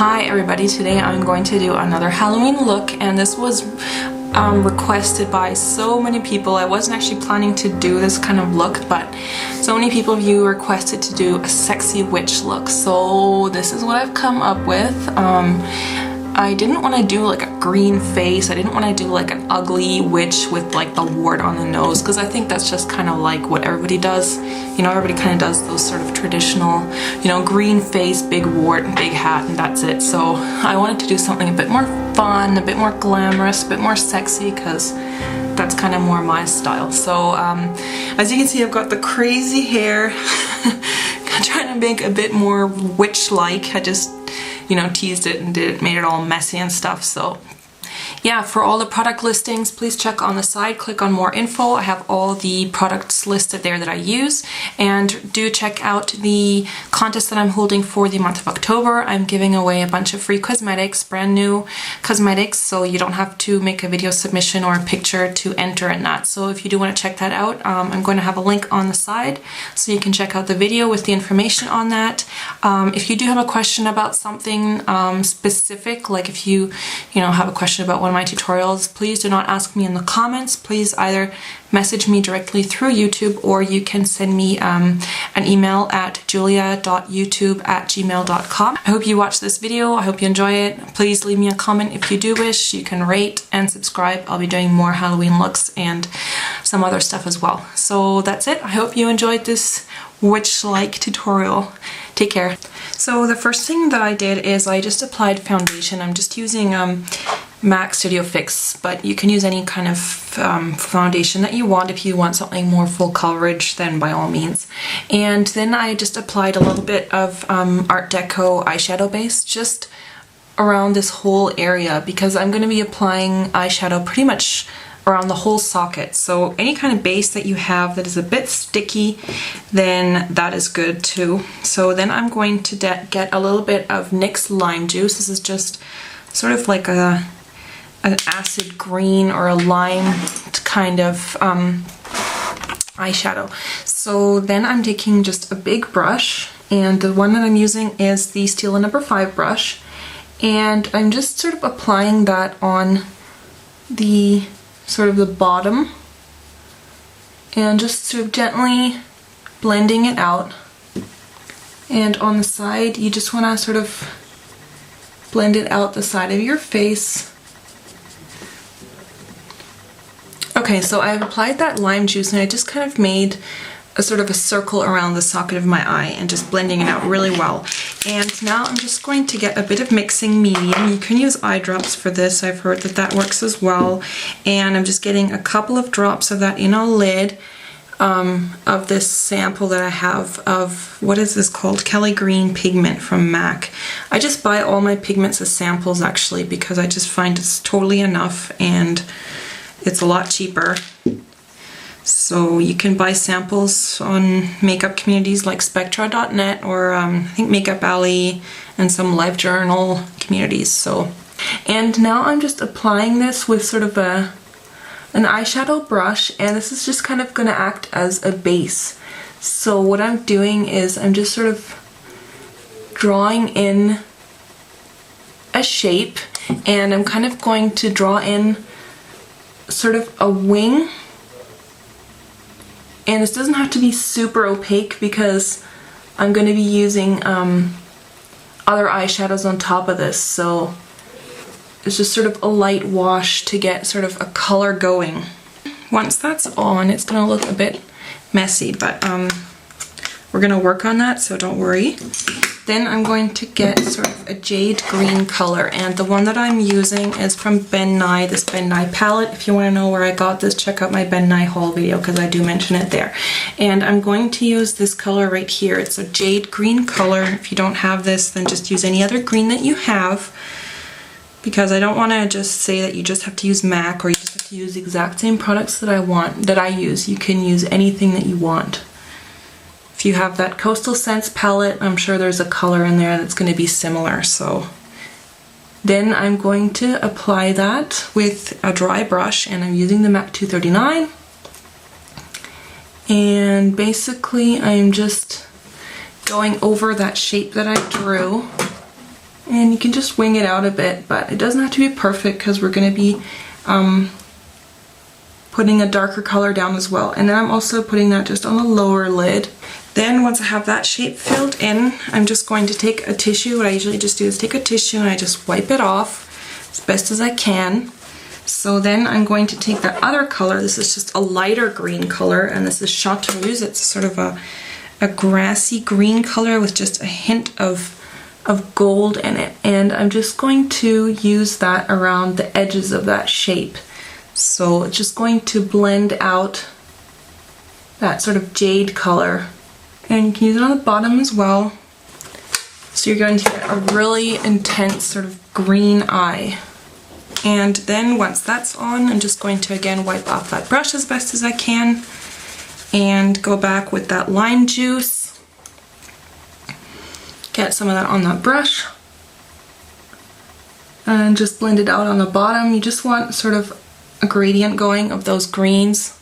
Hi everybody, today I'm going to do another Halloween look, and this was requested by so many people. I wasn't actually planning to do this kind of look, but so many people of you requested to do a sexy witch look, so this is what I've come up with. I didn't want to do like a green face. I didn't want to do like an ugly witch with like the wart on the nose, because I think that's just kind of like what everybody does. You know, everybody kind of does those sort of traditional, you know, green face, big wart, and big hat, and that's it. So I wanted to do something a bit more fun, a bit more glamorous, a bit more sexy, because that's kind of more my style. So as you can see, I've got the crazy hair. I'm trying to make a bit more witch-like. I just, you know, teased it and made it all messy and stuff. So yeah, for all the product listings, please check on the side, click on more info. I have all the products listed there that I use, and do check out the contest that I'm holding for the month of October. I'm giving away a bunch of free cosmetics, brand new cosmetics, so you don't have to make a video submission or a picture to enter in that. So if you do want to check that out, I'm going to have a link on the side so you can check out the video with the information on that. If you do have a question about something specific, like if you know, have a question about one of my tutorials, please do not ask me in the comments. Please either message me directly through YouTube, or you can send me an email at julia.youtube@gmail.com. I hope you watch this video. I hope you enjoy it. Please leave me a comment if you do wish. You can rate and subscribe. I'll be doing more Halloween looks and some other stuff as well. So that's it. I hope you enjoyed this witch-like tutorial. Take care. So the first thing that I did is I just applied foundation. I'm just using MAC Studio Fix, but you can use any kind of foundation that you want. If you want something more full coverage, then by all means. And then I just applied a little bit of Art Deco eyeshadow base just around this whole area, because I'm going to be applying eyeshadow pretty much around the whole socket. So any kind of base that you have that is a bit sticky, then that is good too. So then I'm going to get a little bit of NYX lime juice. This is just sort of like an acid green or a lime kind of eyeshadow. So then I'm taking just a big brush, and the one that I'm using is the Stila No. 5 brush, and I'm just sort of applying that on the sort of the bottom, and just sort of gently blending it out. And on the side, you just want to sort of blend it out the side of your face. Okay, so I've applied that lime juice, and I just kind of made a sort of a circle around the socket of my eye and just blending it out really well. And now I'm just going to get a bit of mixing medium. You can use eye drops for this. I've heard that that works as well. And I'm just getting a couple of drops of that in a lid of this sample that I have of, what is this called? Kelly Green pigment from MAC. I just buy all my pigments as samples actually, because I just find it's totally enough and it's a lot cheaper. So you can buy samples on makeup communities like Spectra.net, or I think Makeup Alley and some LiveJournal communities. So, and now I'm just applying this with sort of an eyeshadow brush, and this is just kind of going to act as a base. So what I'm doing is I'm just sort of drawing in a shape, and I'm kind of going to draw in sort of a wing. And this doesn't have to be super opaque, because I'm going to be using other eyeshadows on top of this, so it's just sort of a light wash to get sort of a color going. Once that's on, it's going to look a bit messy, but we're going to work on that, so don't worry. Then I'm going to get sort of a jade green color, and the one that I'm using is from Ben Nye, this Ben Nye palette. If you want to know where I got this, check out my Ben Nye haul video, because I do mention it there. And I'm going to use this color right here. It's a jade green color. If you don't have this, then just use any other green that you have, because I don't want to just say that you just have to use MAC, or you just have to use the exact same products that I use. You can use anything that you want. If you have that Coastal Scents palette, I'm sure there's a color in there that's going to be similar. So then I'm going to apply that with a dry brush, and I'm using the MAC 239. And basically I'm just going over that shape that I drew And you can just wing it out a bit, but it doesn't have to be perfect because we're going to be putting a darker color down as well. And then I'm also putting that just on the lower lid. Then once I have that shape filled in, I'm just going to take a tissue. What I usually just do is take a tissue and I just wipe it off as best as I can. So then I'm going to take that other color. This is just a lighter green color, and this is chartreuse. It's sort of a grassy green color with just a hint of gold in it. And I'm just going to use that around the edges of that shape. So it's just going to blend out that sort of jade color. And you can use it on the bottom as well. So you're going to get a really intense sort of green eye. And then once that's on, I'm just going to again wipe off that brush as best as I can and go back with that lime juice. Get some of that on that brush and just blend it out on the bottom. You just want sort of a gradient going of those greens.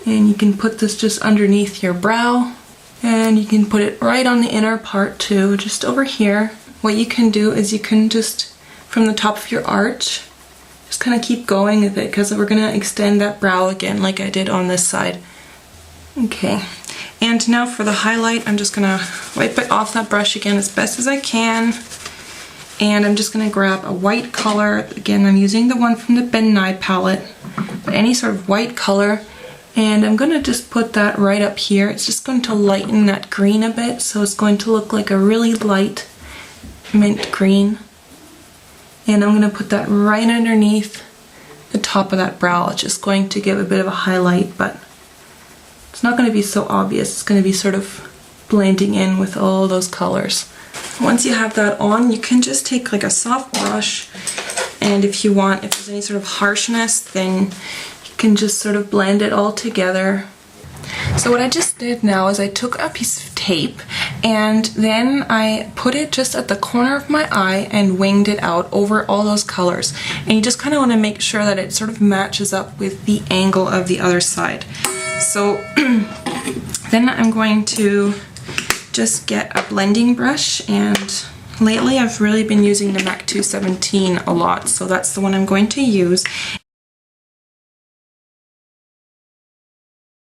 And you can put this just underneath your brow, and you can put it right on the inner part too, just over here. What you can do is you can just, from the top of your arch, just kind of keep going with it because we're going to extend that brow again like I did on this side. Okay, and now for the highlight, I'm just going to wipe it off that brush again as best as I can. And I'm just going to grab a white color. Again, I'm using the one from the Ben Nye palette, but any sort of white color. And I'm going to just put that right up here. It's just going to lighten that green a bit, so it's going to look like a really light mint green. And I'm going to put that right underneath the top of that brow. It's just going to give a bit of a highlight, but it's not going to be so obvious. It's going to be sort of blending in with all those colors. Once you have that on, you can just take like a soft brush, and if you want, if there's any sort of harshness, then you can just sort of blend it all together. So what I just did now is I took a piece of tape and then I put it just at the corner of my eye and winged it out over all those colors. And you just kind of want to make sure that it sort of matches up with the angle of the other side. So then I'm going to just get a blending brush, and lately I've really been using the MAC 217 a lot, so that's the one I'm going to use.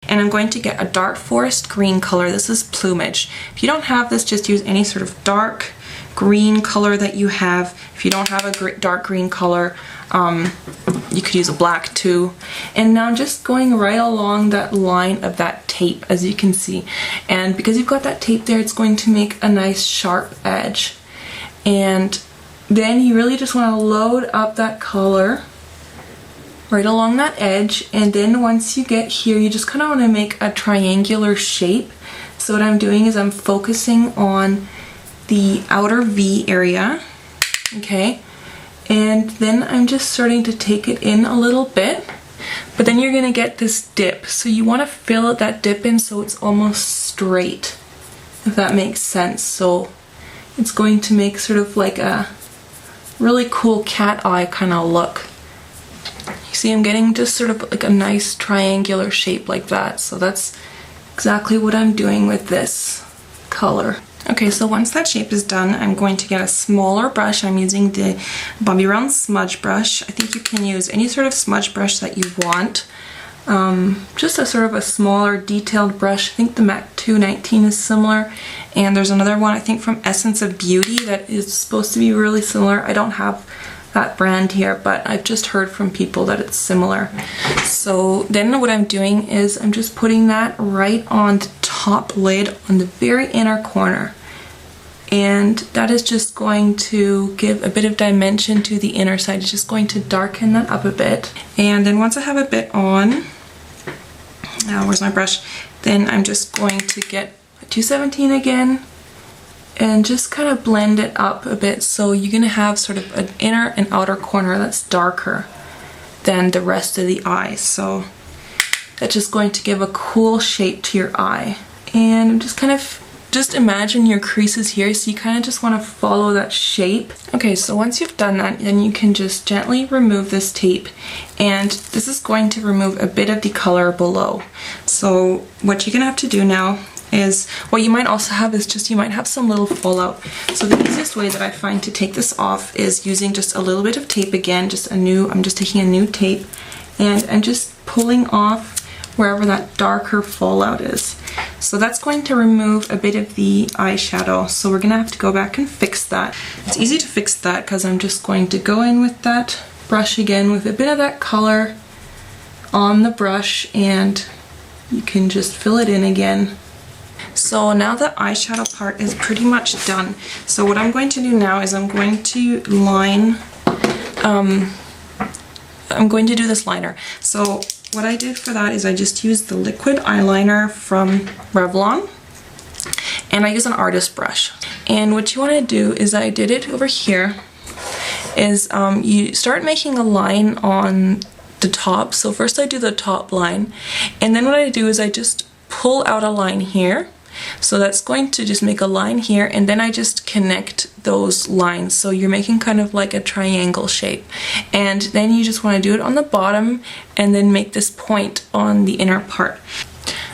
And I'm going to get a dark forest green color. This is Plumage. If you don't have this, just use any sort of dark green color that you have. If you don't have a dark green color, you could use a black too. And now I'm just going right along that line of that tape, as you can see. And because you've got that tape there, it's going to make a nice sharp edge. And then you really just want to load up that color right along that edge, and then once you get here, you just kind of want to make a triangular shape. So what I'm doing is I'm focusing on the outer V area, okay, and then I'm just starting to take it in a little bit, but then you're going to get this dip, so you want to fill that dip in so it's almost straight, if that makes sense. So it's going to make sort of like a really cool cat eye kind of look. You see, I'm getting just sort of like a nice triangular shape like that. So that's exactly what I'm doing with this color. Okay, so once that shape is done, I'm going to get a smaller brush. I'm using the Bobbi Brown smudge brush. I think you can use any sort of smudge brush that you want. Just a sort of a smaller detailed brush. I think the MAC 219 is similar. And there's another one, I think from Essence of Beauty, that is supposed to be really similar. I don't have that brand here, but I've just heard from people that it's similar. So then what I'm doing is I'm just putting that right on the top lid on the very inner corner, and that is just going to give a bit of dimension to the inner side. It's just going to darken that up a bit. And then once I have a bit on, where's my brush, then I'm just going to get a 217 again and just kind of blend it up a bit, so you're going to have sort of an inner and outer corner that's darker than the rest of the eye. So that's just going to give a cool shape to your eye. And I'm just kind of, just imagine your creases here, so you kind of just want to follow that shape. Okay, so once you've done that, then you can just gently remove this tape, and this is going to remove a bit of the color below. So what you're going to have to do now is, what you might also have is just, you might have some little fallout. So the easiest way that I find to take this off is using just a little bit of tape again, I'm just taking a new tape and just pulling off wherever that darker fallout is. So that's going to remove a bit of the eyeshadow. So we're gonna have to go back and fix that. It's easy to fix that because I'm just going to go in with that brush again with a bit of that color on the brush, and you can just fill it in again. So now the eyeshadow part is pretty much done. So what I'm going to do now is I'm going to line, I'm going to do this liner. So what I did for that is I just used the liquid eyeliner from Revlon, and I use an artist brush. And what you want to do is, I did it over here, is you start making a line on the top. So first I do the top line, and then what I do is I just pull out a line here. So that's going to just make a line here, and then I just connect those lines. So you're making kind of like a triangle shape. And then you just want to do it on the bottom and then make this point on the inner part.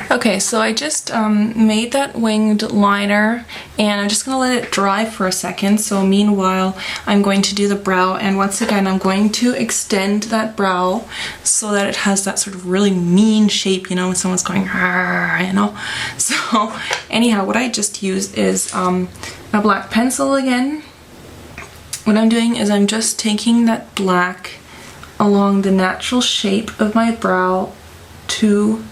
Okay, so I just made that winged liner, and I'm just going to let it dry for a second. So meanwhile, I'm going to do the brow, and once again, I'm going to extend that brow so that it has that sort of really mean shape, you know, when someone's going, you know. So anyhow, what I just used is a black pencil again. What I'm doing is I'm just taking that black along the natural shape of my brow to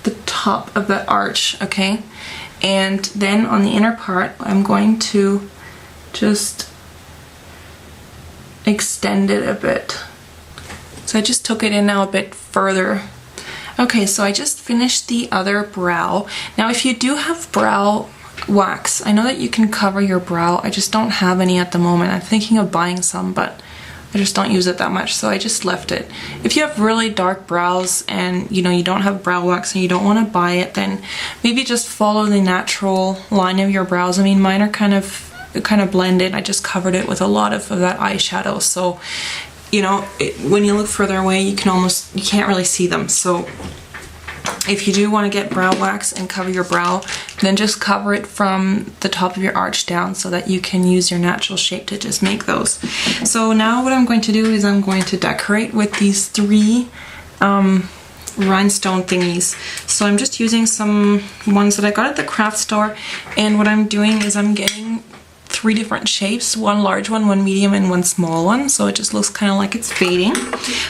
the top of the arch, okay? And then on the inner part, I'm going to just extend it a bit. So I just took it in now a bit further. Okay, so I just finished the other brow. Now if you do have brow wax, I know that you can cover your brow. I just don't have any at the moment. I'm thinking of buying some, but I just don't use it that much, so I just left it. If you have really dark brows and you know you don't have brow wax and you don't want to buy it, then maybe just follow the natural line of your brows. I mean, mine are kind of blended. I just covered it with a lot of that eyeshadow, so you know, when you look further away, you can't really see them. So if you do want to get brow wax and cover your brow, then just cover it from the top of your arch down so that you can use your natural shape to just make those. So now what I'm going to do is I'm going to decorate with these three rhinestone thingies. So I'm just using some ones that I got at the craft store, and what I'm doing is I'm getting three different shapes, one large one, one medium, and one small one, so it just looks kind of like it's fading.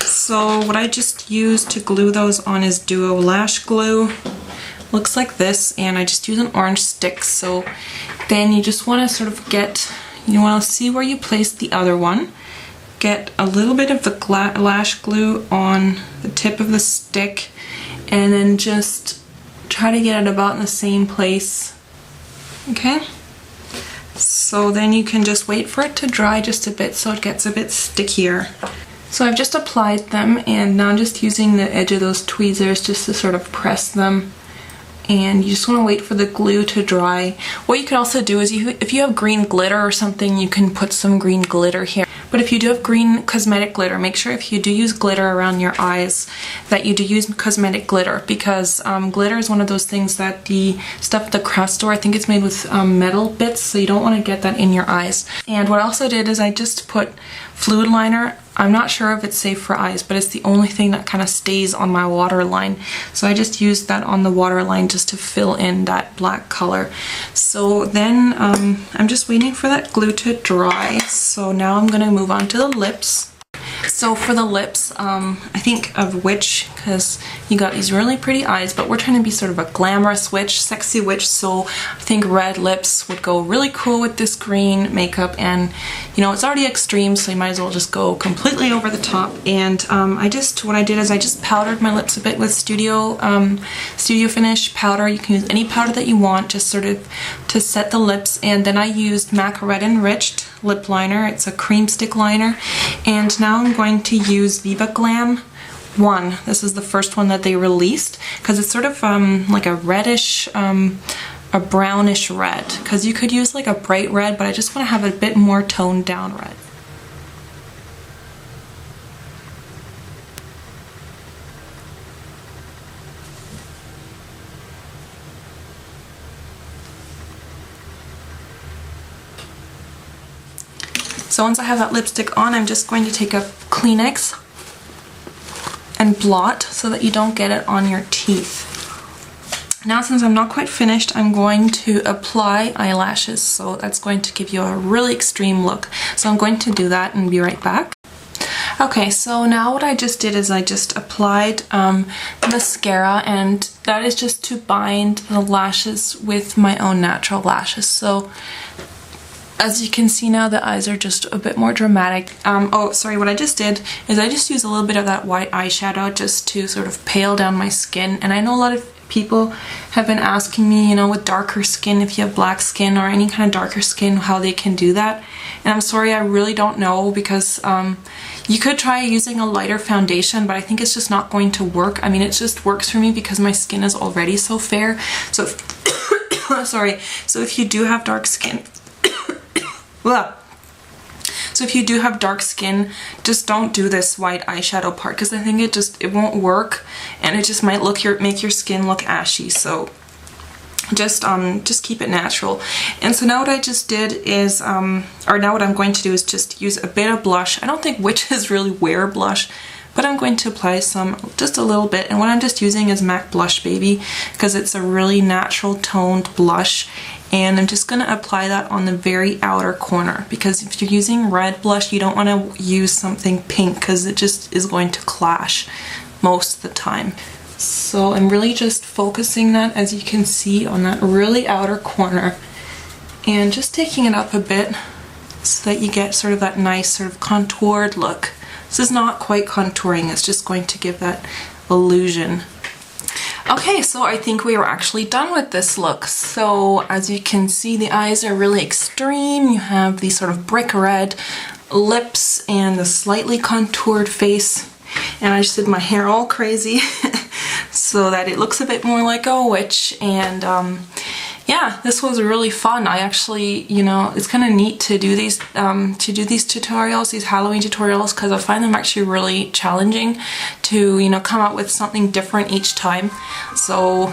So what I just used to glue those on is Duo lash glue. Looks like this, and I just use an orange stick. So then you just want to sort of you want to see where you place the other one. Get a little bit of the lash glue on the tip of the stick, and then just try to get it about in the same place. Okay? So then you can just wait for it to dry just a bit so it gets a bit stickier. So I've just applied them, and now I'm just using the edge of those tweezers just to sort of press them. And you just want to wait for the glue to dry. What you could also do is if you have green glitter or something, you can put some green glitter here. But if you do have green cosmetic glitter, make sure if you do use glitter around your eyes that you do use cosmetic glitter, because glitter is one of those things that the stuff at the craft store, I think it's made with metal bits, so you don't want to get that in your eyes. And what I also did is I just put fluid liner. I'm not sure if it's safe for eyes, but it's the only thing that kind of stays on my waterline. So I just used that on the waterline just to fill in that black color. So then I'm just waiting for that glue to dry. So now I'm gonna move on to the lips. So for the lips, I think of witch, because you got these really pretty eyes, but we're trying to be sort of a glamorous witch, sexy witch, so I think red lips would go really cool with this green makeup, and you know, it's already extreme, so you might as well just go completely over the top. And what I did is I just powdered my lips a bit with Studio Finish powder. You can use any powder that you want, just sort of to set the lips, and then I used MAC Red Enriched lip liner. It's a cream stick liner, and now I'm going to use Viva Glam 1. This is the first one that they released, because it's sort of like a reddish, a brownish red, because you could use like a bright red, but I just want to have a bit more toned down red. So once I have that lipstick on, I'm just going to take a Kleenex and blot so that you don't get it on your teeth. Now, since I'm not quite finished, I'm going to apply eyelashes, so that's going to give you a really extreme look. So I'm going to do that and be right back. Okay, so now what I just did is I just applied mascara, and that is just to bind the lashes with my own natural lashes. So as you can see now, the eyes are just a bit more dramatic. Oh, sorry, what I just did is I just used a little bit of that white eyeshadow just to sort of pale down my skin. And I know a lot of people have been asking me, you know, with darker skin, if you have black skin or any kind of darker skin, how they can do that. And I'm sorry, I really don't know, because you could try using a lighter foundation, but I think it's just not going to work. I mean, it just works for me because my skin is already so fair. So if, sorry, so if you do have dark skin, so if you do have dark skin, just don't do this white eyeshadow part, because I think it won't work, and it just might make your skin look ashy. So just keep it natural. And so now what I just did is, or now what I'm going to do is just use a bit of blush. I don't think witches really wear blush, but I'm going to apply some, just a little bit. And what I'm just using is MAC Blush Baby, because it's a really natural toned blush. And I'm just going to apply that on the very outer corner, because if you're using red blush, you don't want to use something pink, because it just is going to clash most of the time. So I'm really just focusing that, as you can see, on that really outer corner, and just taking it up a bit so that you get sort of that nice sort of contoured look. This is not quite contouring, it's just going to give that illusion. Okay, so I think we are actually done with this look. So as you can see, the eyes are really extreme. You have these sort of brick red lips and the slightly contoured face. And I just did my hair all crazy so that it looks a bit more like a witch. And yeah, this was really fun. I actually, you know, it's kind of neat to do these tutorials, these Halloween tutorials, because I find them actually really challenging to, you know, come up with something different each time. So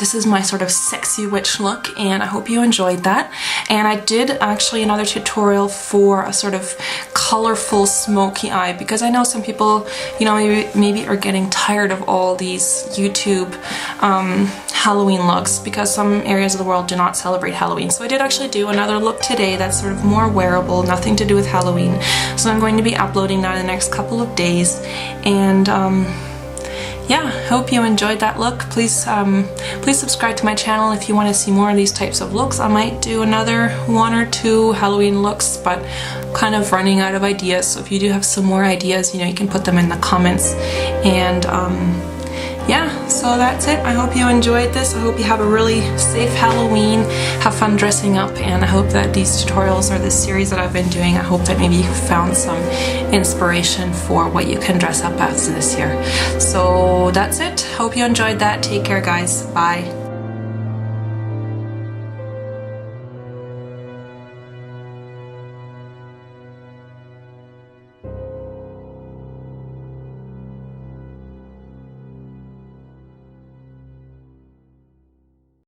this is my sort of sexy witch look, and I hope you enjoyed that. And I did actually another tutorial for a sort of colorful smoky eye, because I know some people, you know, maybe are getting tired of all these YouTube Halloween looks, because some areas of the world do not celebrate Halloween. So I did actually do another look today that's sort of more wearable, nothing to do with Halloween. So I'm going to be uploading that in the next couple of days. And yeah, hope you enjoyed that look. Please subscribe to my channel if you want to see more of these types of looks. I might do another 1 or 2 Halloween looks, but kind of running out of ideas. So if you do have some more ideas, you know, you can put them in the comments. And yeah, so that's it. I hope you enjoyed this. I hope you have a really safe Halloween, have fun dressing up, and I hope that these tutorials or this series that I've been doing, I hope that maybe you found some inspiration for what you can dress up as this year. So that's it. Hope you enjoyed that. Take care, guys. Bye.